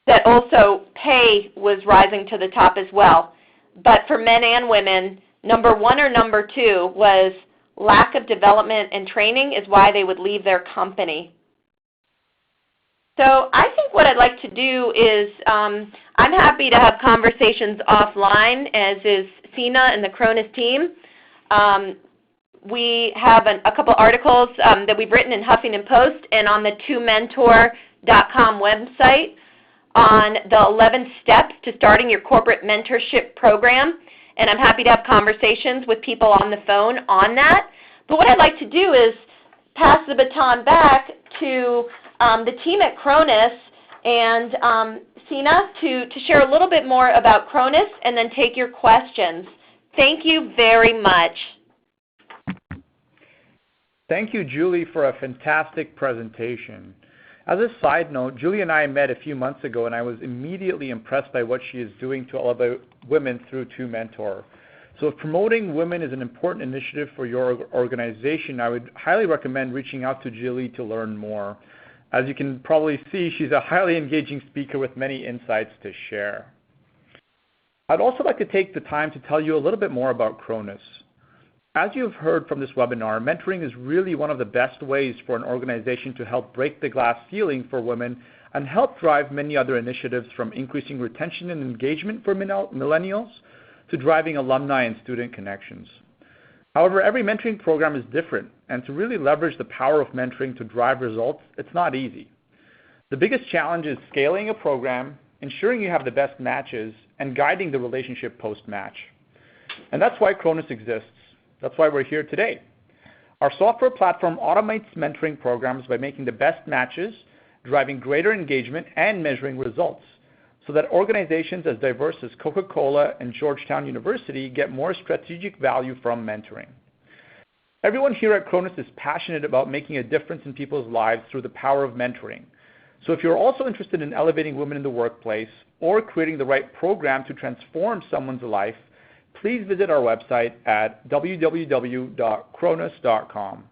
that also pay was rising to the top as well. But for men and women, number 1 or number 2 was lack of development and training is why they would leave their company. So I think what I'd like to do is I'm happy to have conversations offline, as is Sina and the Cronus team. We have a couple articles that we've written in Huffington Post and on the Twomentor.com website on the 11 steps to starting your corporate mentorship program. And I'm happy to have conversations with people on the phone on that. But what I'd like to do is pass the baton back to the team at Cronus and Sina to share a little bit more about Cronus and then take your questions. Thank you very much. Thank you, Julie, for a fantastic presentation. As a side note, Julie and I met a few months ago, and I was immediately impressed by what she is doing to elevate women through Twomentor. So if promoting women is an important initiative for your organization, I would highly recommend reaching out to Julie to learn more. As you can probably see, she's a highly engaging speaker with many insights to share. I'd also like to take the time to tell you a little bit more about Cronus. As you've heard from this webinar, mentoring is really one of the best ways for an organization to help break the glass ceiling for women and help drive many other initiatives, from increasing retention and engagement for millennials to driving alumni and student connections. However, every mentoring program is different, and to really leverage the power of mentoring to drive results, it's not easy. The biggest challenge is scaling a program, ensuring you have the best matches, and guiding the relationship post-match. And that's why Cronus exists. That's why we're here today. Our software platform automates mentoring programs by making the best matches, driving greater engagement, and measuring results, so that organizations as diverse as Coca-Cola and Georgetown University get more strategic value from mentoring. Everyone here at Cronus is passionate about making a difference in people's lives through the power of mentoring. So if you're also interested in elevating women in the workplace or creating the right program to transform someone's life, please visit our website at www.cronus.com.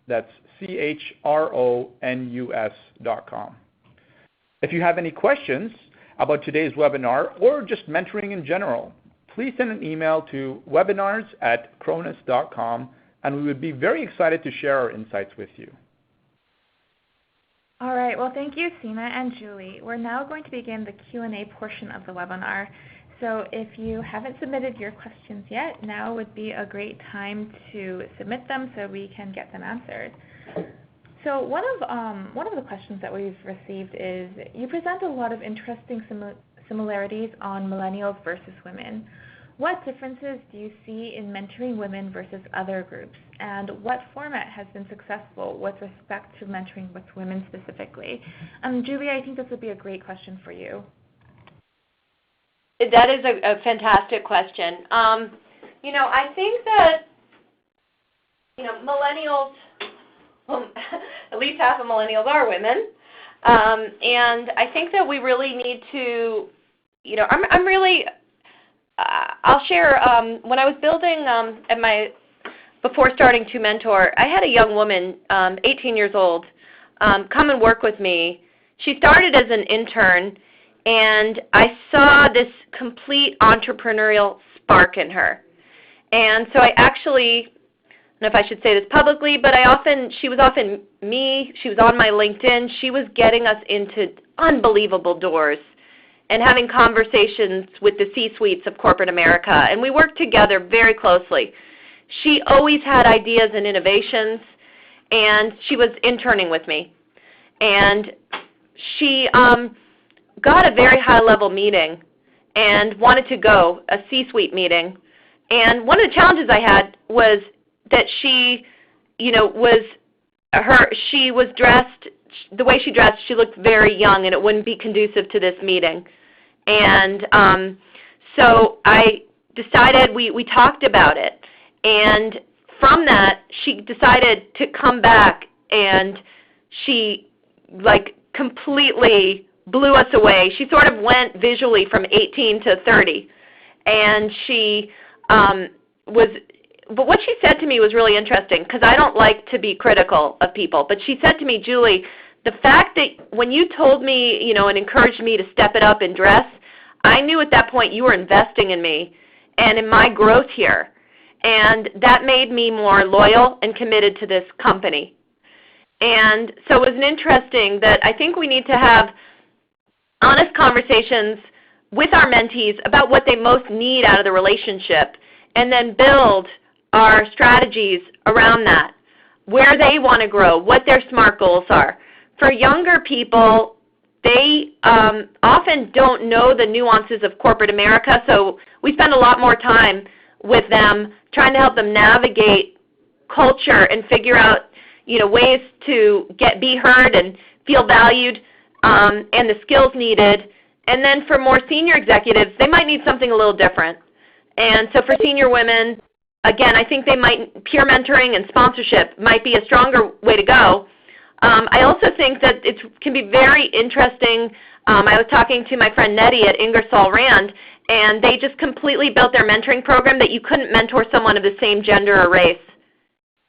That's CHRONUS.com. If you have any questions about today's webinar or just mentoring in general, please send an email to webinars@cronus.com, and we would be very excited to share our insights with you. All right, well, thank you, Seema and Julie. We're now going to begin the Q&A portion of the webinar. So if you haven't submitted your questions yet, now would be a great time to submit them so we can get them answered. So one of the questions that we've received is, you present a lot of interesting similarities on millennials versus women. What differences do you see in mentoring women versus other groups? And what format has been successful with respect to mentoring with women specifically? Julie, I think this would be a great question for you. That is a fantastic question. I think that, millennials, at least half of millennials are women. And I think that we really need to, I'll share, when I was building before starting Twomentor, I had a young woman, 18 years old, come and work with me. She started as an intern, and I saw this complete entrepreneurial spark in her. And so I actually, I don't know if I should say this publicly, but she was often she was on my LinkedIn. She was getting us into unbelievable doors and having conversations with the C-suites of corporate America. And we worked together very closely. She always had ideas and innovations, and she was interning with me. And she got a very high-level meeting and wanted to go, a C-suite meeting. And one of the challenges I had was that she was dressed, the way she dressed, she looked very young, and it wouldn't be conducive to this meeting. And so I decided, we talked about it. And from that, she decided to come back, and she, completely blew us away. She sort of went visually from 18 to 30. And she but what she said to me was really interesting, because I don't like to be critical of people. But she said to me, Julie, the fact that when you told me, and encouraged me to step it up and dress, I knew at that point you were investing in me and in my growth here. And that made me more loyal and committed to this company. And so it was interesting that I think we need to have honest conversations with our mentees about what they most need out of the relationship, and then build our strategies around that, where they want to grow, what their SMART goals are. For younger people, they often don't know the nuances of corporate America, so we spend a lot more time with them trying to help them navigate culture and figure out ways to be heard and feel valued, and the skills needed. And then for more senior executives, they might need something a little different. And so for senior women, again, I think peer mentoring and sponsorship might be a stronger way to go. I also think that it can be very interesting. I was talking to my friend Nettie at Ingersoll Rand, and they just completely built their mentoring program that you couldn't mentor someone of the same gender or race,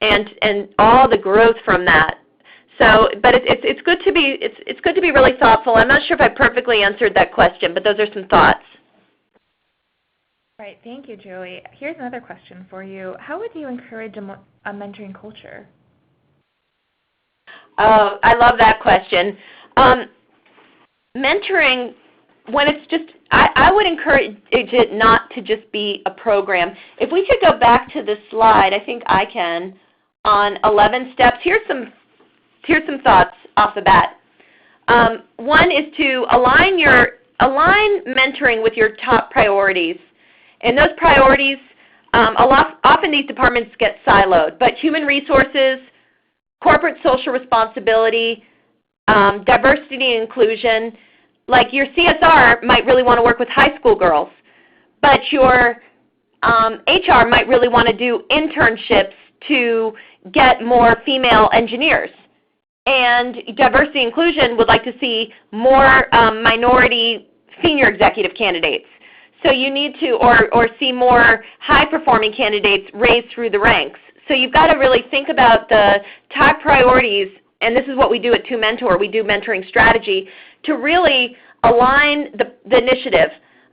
and all the growth from that. So, but it's good to be really thoughtful. I'm not sure if I perfectly answered that question, but those are some thoughts. Right, thank you, Julie. Here's another question for you. How would you encourage a mentoring culture? I love that question. Mentoring when it's just, I would encourage it not to just be a program. If we could go back to this slide, I think I can, on 11 steps. Here's some thoughts off the bat. One is to align mentoring with your top priorities. And those priorities, often these departments get siloed, but human resources, corporate social responsibility, diversity and inclusion. Like your CSR might really want to work with high school girls, but your HR might really want to do internships to get more female engineers. And diversity and inclusion would like to see more minority senior executive candidates. So you need to, or see more high-performing candidates raised through the ranks. So you've got to really think about the top priorities, and this is what we do at Twomentor. We do mentoring strategy to really align the initiative.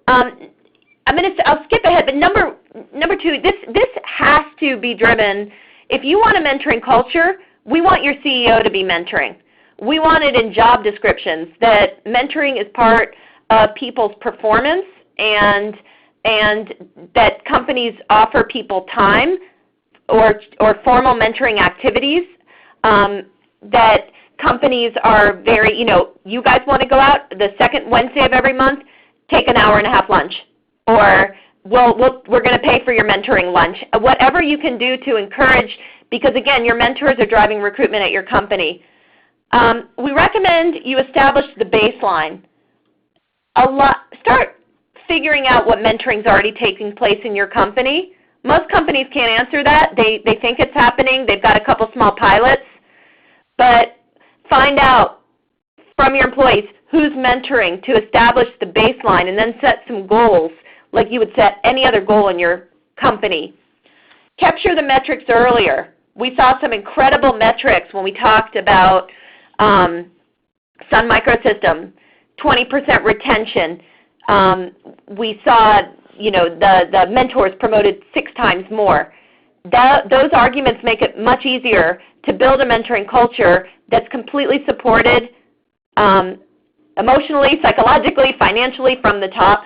I'll skip ahead, but number two, this has to be driven. If you want a mentoring culture, we want your CEO to be mentoring. We want it in job descriptions that mentoring is part of people's performance, and that companies offer people time or formal mentoring activities, that companies are very, you guys want to go out the second Wednesday of every month, take an hour-and-a-half lunch, or we're going to pay for your mentoring lunch. Whatever you can do to encourage, because again, your mentors are driving recruitment at your company. We recommend you establish the baseline. Start figuring out what mentoring is already taking place in your company. Most companies can't answer that. They think it's happening. They've got a couple small pilots. But find out from your employees who's mentoring to establish the baseline, and then set some goals like you would set any other goal in your company. Capture the metrics earlier. We saw some incredible metrics when we talked about Sun Microsystem, 20% retention. We saw, the mentors promoted 6 times more. Those arguments make it much easier to build a mentoring culture that's completely supported emotionally, psychologically, financially from the top.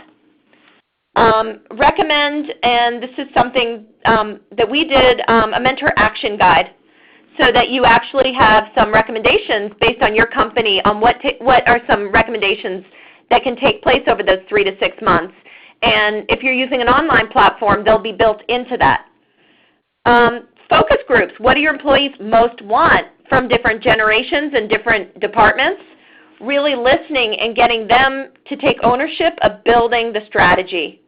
Recommend, and this is something that we did, a mentor action guide, so that you actually have some recommendations based on your company on what are some recommendations that can take place over those 3 to 6 months. And if you're using an online platform, they'll be built into that. Focus groups. What do your employees most want from different generations and different departments? Really listening and getting them to take ownership of building the strategy.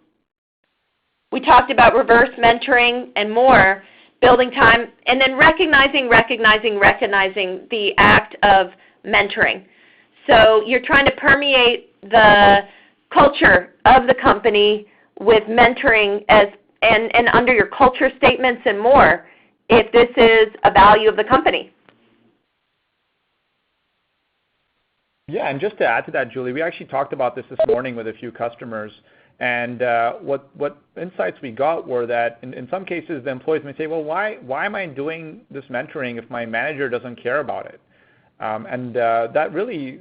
We talked about reverse mentoring and more, building time, and then recognizing the act of mentoring. So you're trying to permeate the culture of the company with mentoring and under your culture statements and more, if this is a value of the company. Yeah, and just to add to that, Julie, we actually talked about this morning with a few customers, and what insights we got were that in some cases the employees may say, well, why am I doing this mentoring if my manager doesn't care about it? And that really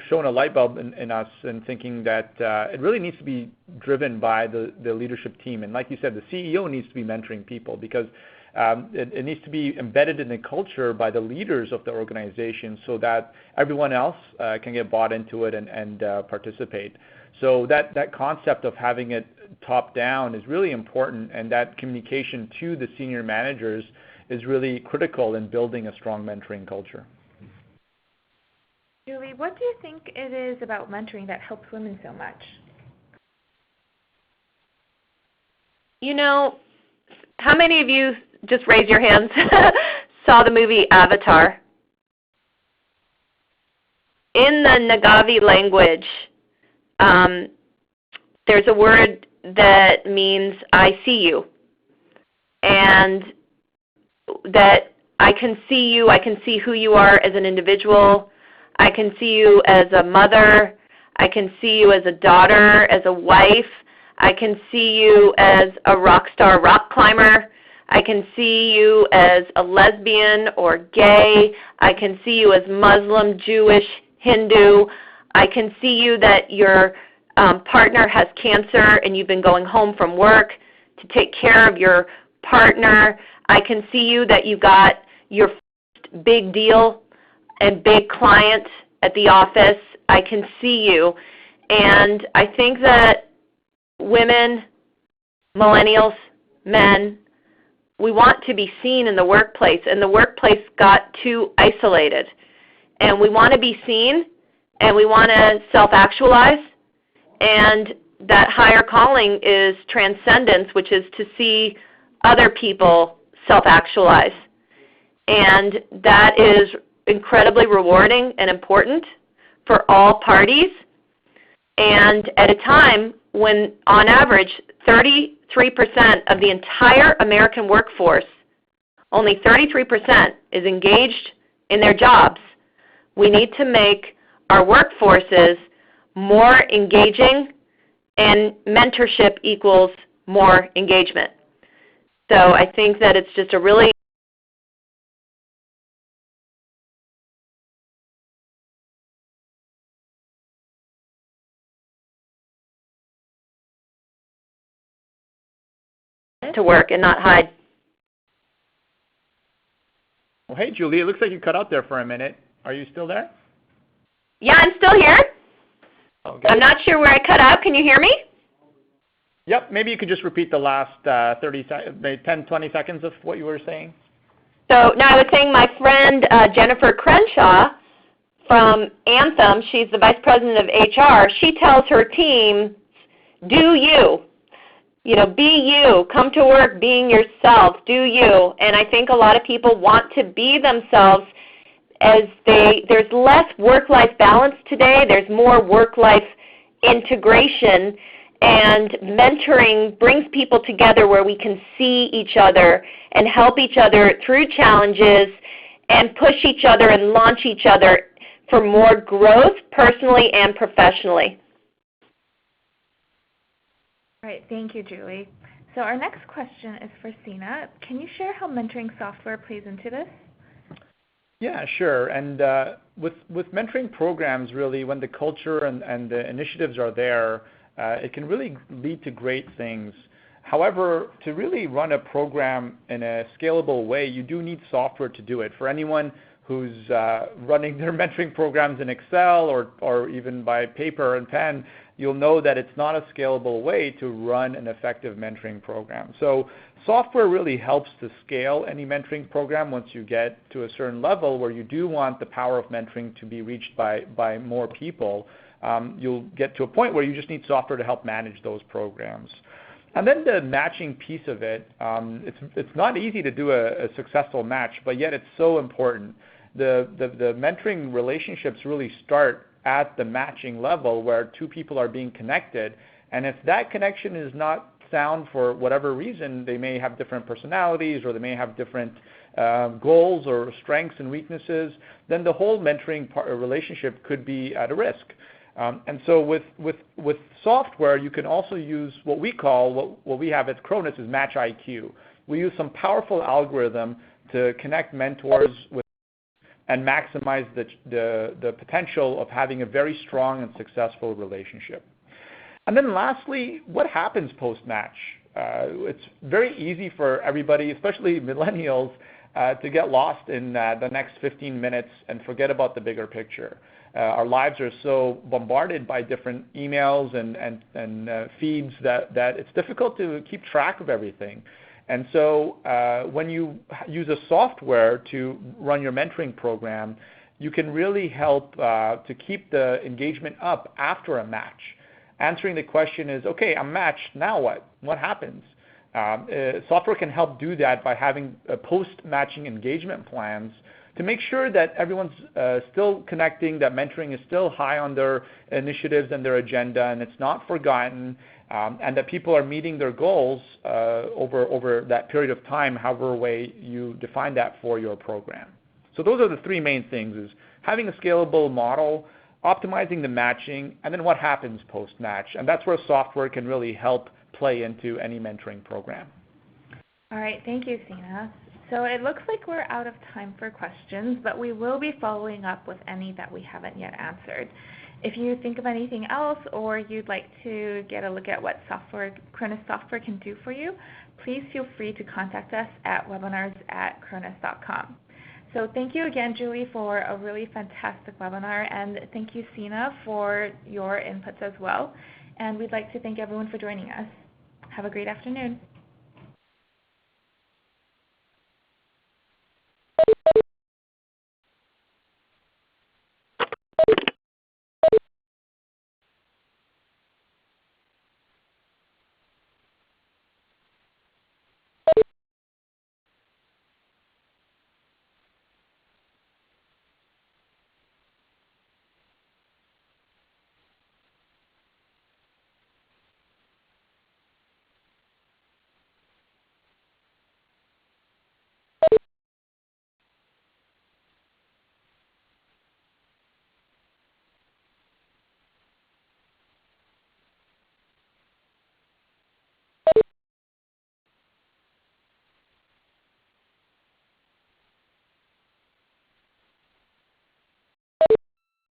shone a light bulb in us in thinking that it really needs to be driven by the leadership team. And like you said, the CEO needs to be mentoring people, because it needs to be embedded in the culture by the leaders of the organization so that everyone else can get bought into it and participate. So that concept of having it top down is really important, and that communication to the senior managers is really critical in building a strong mentoring culture. Julie, what do you think it is about mentoring that helps women so much? How many of you, just raise your hands, saw the movie Avatar? In the Nagavi language, there's a word that means I see you, and that I can see you, I can see who you are as an individual, I can see you as a mother, I can see you as a daughter, as a wife, I can see you as a rock star rock climber, I can see you as a lesbian or gay, I can see you as Muslim, Jewish, Hindu, I can see you that your partner has cancer and you've been going home from work to take care of your partner. I can see you that you got your first big deal and big client at the office. I can see you. And I think that women, millennials, men, we want to be seen in the workplace, and the workplace got too isolated. And we want to be seen, and we want to self-actualize, and that higher calling is transcendence, which is to see other people self-actualize. And that is incredibly rewarding and important for all parties. And at a time when, on average, 33% of the entire American workforce, only 33% is engaged in their jobs, we need to make our workforces more engaging, and mentorship equals more engagement. So I think that it's just a really to work and not hide. Well, hey, Julie, it looks like you cut out there for a minute. Are you still there? Yeah, I'm still here. Okay. I'm not sure where I cut out. Can you hear me? Yep, maybe you could just repeat the last 10, 20 seconds of what you were saying. So now I was saying my friend Jennifer Crenshaw from Anthem, she's the Vice President of HR, she tells her team, do you. You know, be you. Come to work being yourself. Do you. And I think a lot of people want to be themselves as there's less work-life balance today. There's more work-life integration. And mentoring brings people together where we can see each other and help each other through challenges and push each other and launch each other for more growth personally and professionally. All right, thank you, Julie. So our next question is for Sina. Can you share how mentoring software plays into this? Yeah, sure. And with mentoring programs, really, when the culture and the initiatives are there, it can really lead to great things. However, to really run a program in a scalable way, you do need software to do it. For anyone who's running their mentoring programs in Excel or even by paper and pen, you'll know that it's not a scalable way to run an effective mentoring program. So software really helps to scale any mentoring program once you get to a certain level where you do want the power of mentoring to be reached by more people. You'll get to a point where you just need software to help manage those programs. And then the matching piece of it, it's not easy to do a successful match, but yet it's so important. The mentoring relationships really start at the matching level where two people are being connected. And if that connection is not sound for whatever reason, they may have different personalities or they may have different goals or strengths and weaknesses, then the whole mentoring relationship could be at a risk. And so with software, you can also use what we call, what we have at Cronus is Match IQ. We use some powerful algorithm to connect mentors with and maximize the potential of having a very strong and successful relationship. And then lastly, what happens post-match? It's very easy for everybody, especially millennials, to get lost in the next 15 minutes and forget about the bigger picture. Our lives are so bombarded by different emails and feeds that it's difficult to keep track of everything. And so when you use a software to run your mentoring program, you can really help to keep the engagement up after a match. Answering the question is, okay, I'm matched, now what? What happens? Software can help do that by having post-matching engagement plans to make sure that everyone's still connecting, that mentoring is still high on their initiatives and their agenda, and it's not forgotten, and that people are meeting their goals over that period of time, however way you define that for your program. So those are the three main things, is having a scalable model, optimizing the matching, and then what happens post-match. And that's where software can really help play into any mentoring program. All right, thank you, Sina. So it looks like we're out of time for questions, but we will be following up with any that we haven't yet answered. If you think of anything else or you'd like to get a look at what Cronus software can do for you, please feel free to contact us at webinars@cronus.com. So thank you again, Julie, for a really fantastic webinar, and thank you, Sina, for your inputs as well. And we'd like to thank everyone for joining us. Have a great afternoon.